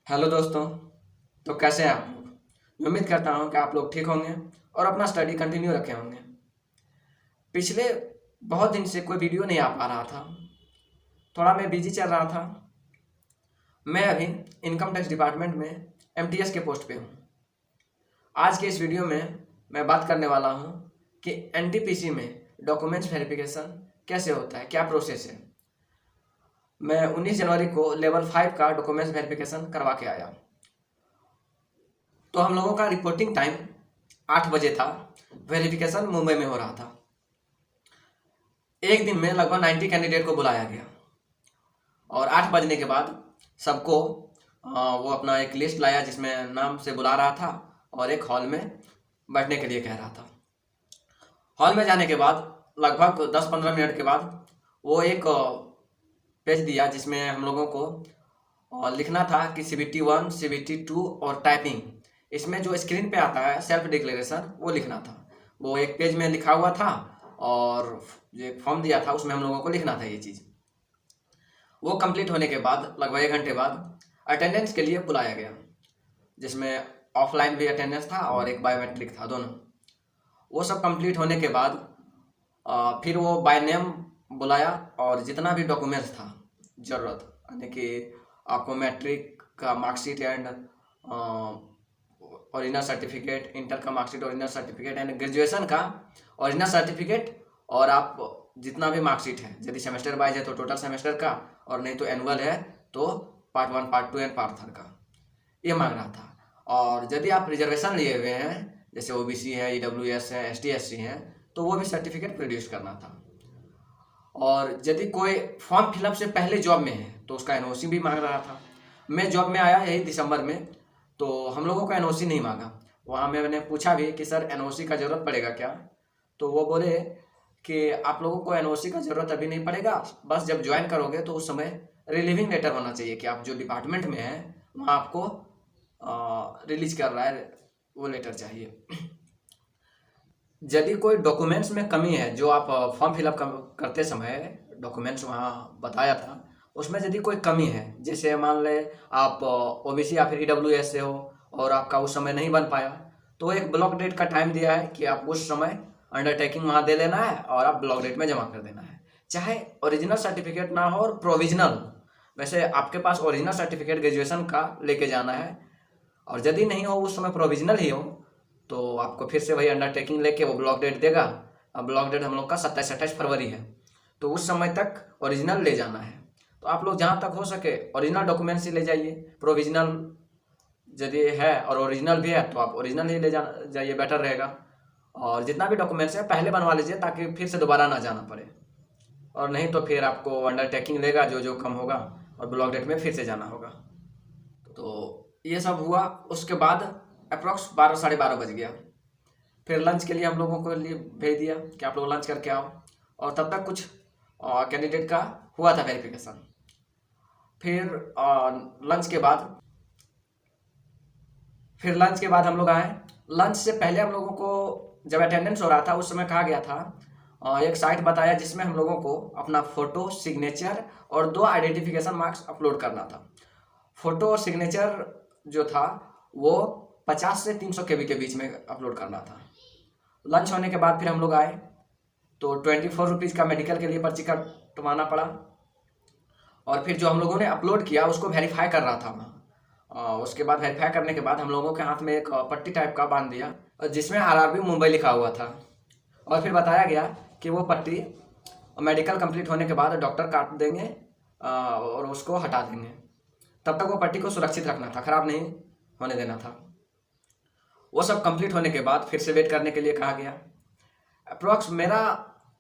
Hello दोस्तों। तो कैसे हैं आप लोग? मैं उम्मीद करता हूं कि आप लोग ठीक होंगे और अपना स्टडी कंटिन्यू रखे होंगे। पिछले बहुत दिन से कोई वीडियो नहीं आ पा रहा था। थोड़ा मैं बिजी चल रहा था। मैं अभी इनकम टैक्स डिपार्टमेंट में एमटीएस के पोस्ट पे हूँ। आज के इस वीडियो में मैं बात करने वाला हूँ कि एनटीपीसी में डॉक्यूमेंट्स वेरिफिकेशन कैसे होता है, क्या प्रोसेस है। मैं 19 जनवरी को लेवल 5 का डॉक्यूमेंट्स वेरिफिकेशन करवा के आया। तो हम लोगों का रिपोर्टिंग टाइम 8 बजे था। वेरिफिकेशन मुंबई में हो रहा था। एक दिन में लगभग 90 कैंडिडेट को बुलाया गया और 8 बजने के बाद सबको वो अपना एक लिस्ट लाया जिसमें नाम से बुला रहा था और एक हॉल में बैठने के लिए कह रहा था। हॉल में जाने के बाद लगभग 10-15 मिनट के बाद वो एक पेज दिया जिसमें हम लोगों को लिखना था कि CBT 1, CBT 2 और टाइपिंग। इसमें जो स्क्रीन पे आता है सेल्फ डिक्लेरेशन वो लिखना था। वो एक पेज में लिखा हुआ था और जो एक फॉर्म दिया था उसमें हम लोगों को लिखना था ये चीज़। वो कंप्लीट होने के बाद लगभग 1 घंटे बाद अटेंडेंस के लिए बुलाया गया, जिसमें ऑफलाइन भी अटेंडेंस था और एक बायोमेट्रिक था, दोनों। वो सब कंप्लीट होने के बाद फिर वो बाय नेम बुलाया और जितना भी डॉक्यूमेंट्स था ज़रूरत, यानी कि आपको मैट्रिक का marksheet and original certificate, inter का marksheet, original certificate and graduation का ओरिजिनल सर्टिफिकेट, और आप जितना भी मार्कशीट है, यदि सेमेस्टर वाइज है तो टोटल सेमेस्टर का, और नहीं तो एनुअल है तो पार्ट 1, पार्ट 2 एंड पार्ट 3 का, ये मांग रहा था। और यदि आप रिजर्वेशन लिए हुए हैं, जैसे OBC है, EWS है, ST SC है, तो वो भी सर्टिफिकेट प्रोड्यूस करना था। और यदि कोई फॉर्म फिलअप से पहले जॉब में है तो उसका NOC भी मांग रहा था। मैं जॉब में आया यही दिसंबर में, तो हम लोगों को NOC नहीं मांगा। वहाँ मैंने पूछा भी कि सर NOC का ज़रूरत पड़ेगा क्या? तो वो बोले कि आप लोगों को NOC का ज़रूरत अभी नहीं पड़ेगा, बस जब ज्वाइन करोगे तो उस समय रिलीविंग लेटर होना चाहिए कि आप जो डिपार्टमेंट में हैं वहाँ आपको रिलीज कर रहा है, वो लेटर चाहिए। यदि कोई डॉक्यूमेंट्स में कमी है, जो आप फॉर्म फिलअप करते समय डॉक्यूमेंट्स वहाँ बताया था, उसमें यदि कोई कमी है, जैसे मान ले आप OBC या फिर EWS से हो और आपका उस समय नहीं बन पाया, तो एक ब्लॉक डेट का टाइम दिया है कि आप उस समय अंडरटेकिंग वहाँ दे लेना है और आप ब्लॉक डेट में जमा कर देना है। चाहे ओरिजिनल सर्टिफिकेट ना हो और प्रोविजनल, वैसे आपके पास ओरिजिनल सर्टिफिकेट ग्रेजुएशन का लेके जाना है, और यदि नहीं हो उस समय प्रोविजनल ही हो तो आपको फिर से वही अंडरटेकिंग लेके वो ब्लॉक डेट देगा। अब ब्लॉक डेट हम लोग का 27-28 फरवरी है, तो उस समय तक ओरिजिनल ले जाना है। तो आप लोग जहाँ तक हो सके ओरिजिनल डॉक्यूमेंट्स ही ले जाइए। प्रोविजनल यदि है और ओरिजिनल भी है तो आप ओरिजिनल ही ले जाइए, बेटर रहेगा। और जितना भी डॉक्यूमेंट्स है पहले बनवा लीजिए ताकि फिर से दोबारा ना जाना पड़े, और नहीं तो फिर आपको अंडरटेकिंग लेगा जो जो कम होगा और ब्लॉक डेट में फिर से जाना होगा। तो ये सब हुआ। उसके बाद अप्रॉक्स 12-12:30 बज गया। फिर लंच के लिए हम लोगों को लिए भेज दिया कि आप लोग लंच करके आओ, और तब तक कुछ कैंडिडेट का हुआ था वेरिफिकेशन। फिर लंच के बाद हम लोग आए। लंच से पहले हम लोगों को जब अटेंडेंस हो रहा था उस समय कहा गया था, एक साइट बताया जिसमें हम लोगों को अपना फ़ोटो, सिग्नेचर और 2 आइडेंटिफिकेशन मार्क्स अपलोड करना था। फ़ोटो और सिग्नेचर जो था वो 50 से 300 KB के बीच में अपलोड करना था। लंच होने के बाद फिर हम लोग आए तो 24 रुपीज़ का मेडिकल के लिए पर्ची कटवाना पड़ा, और फिर जो हम लोगों ने अपलोड किया उसको वेरीफाई कर रहा था मैं। उसके बाद वेरीफाई करने के बाद हम लोगों के हाथ में एक पट्टी टाइप का बांध दिया जिसमें RRB मुंबई लिखा हुआ था, और फिर बताया गया कि वो पट्टी मेडिकल कंप्लीट होने के बाद डॉक्टर काट देंगे और उसको हटा देंगे। तब तक वो पट्टी को सुरक्षित रखना था, ख़राब नहीं होने देना था। वो सब कंप्लीट होने के बाद फिर से वेट करने के लिए कहा गया। अप्रॉक्स मेरा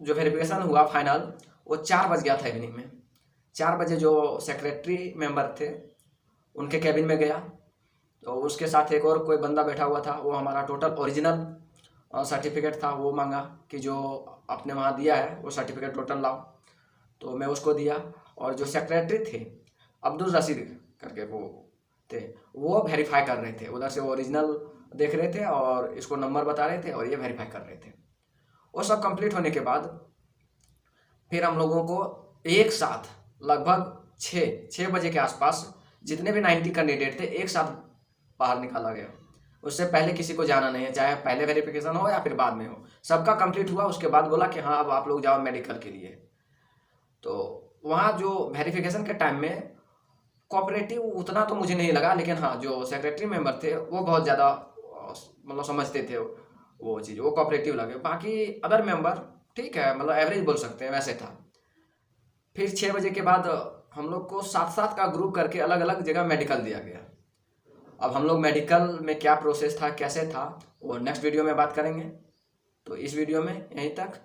जो वेरिफिकेशन हुआ फाइनल, वो 4 बज गया था इवनिंग में। 4 बजे जो सेक्रेटरी मेंबर थे उनके कैबिन में गया, तो उसके साथ एक और कोई बंदा बैठा हुआ था। वो हमारा टोटल ओरिजिनल सर्टिफिकेट था, वो मांगा कि जो आपने वहाँ दिया है वो सर्टिफिकेट टोटल लाओ। तो मैं उसको दिया, और जो सेक्रेटरी थे अब्दुल रशीद करके वो थे, वो वेरीफाई कर रहे थे। उधर से वो ओरिजिनल देख रहे थे और इसको नंबर बता रहे थे और ये वेरीफाई कर रहे थे। वो सब कंप्लीट होने के बाद फिर हम लोगों को एक साथ लगभग 6 बजे के आसपास जितने भी 90 कैंडिडेट थे एक साथ बाहर निकाला गया। उससे पहले किसी को जाना नहीं है, चाहे पहले वेरिफिकेशन हो या फिर बाद में हो, सबका कंप्लीट हुआ। उसके बाद बोला कि हाँ अब आप लोग जाओ मेडिकल के लिए। तो वहाँ जो वेरिफिकेशन के टाइम में कोऑपरेटिव उतना तो मुझे नहीं लगा, लेकिन हाँ जो सेक्रेटरी मेंबर थे वो बहुत ज़्यादा मतलब समझते थे वो चीज़, वो कोऑपरेटिव लगे। बाकी अदर मेंबर ठीक है, मतलब एवरेज बोल सकते हैं वैसे था। फिर 6 बजे के बाद हम लोग को 7-7 का ग्रुप करके अलग अलग जगह मेडिकल दिया गया। अब हम लोग मेडिकल में क्या प्रोसेस था, कैसे था, वो नेक्स्ट वीडियो में बात करेंगे। तो इस वीडियो में यहीं तक।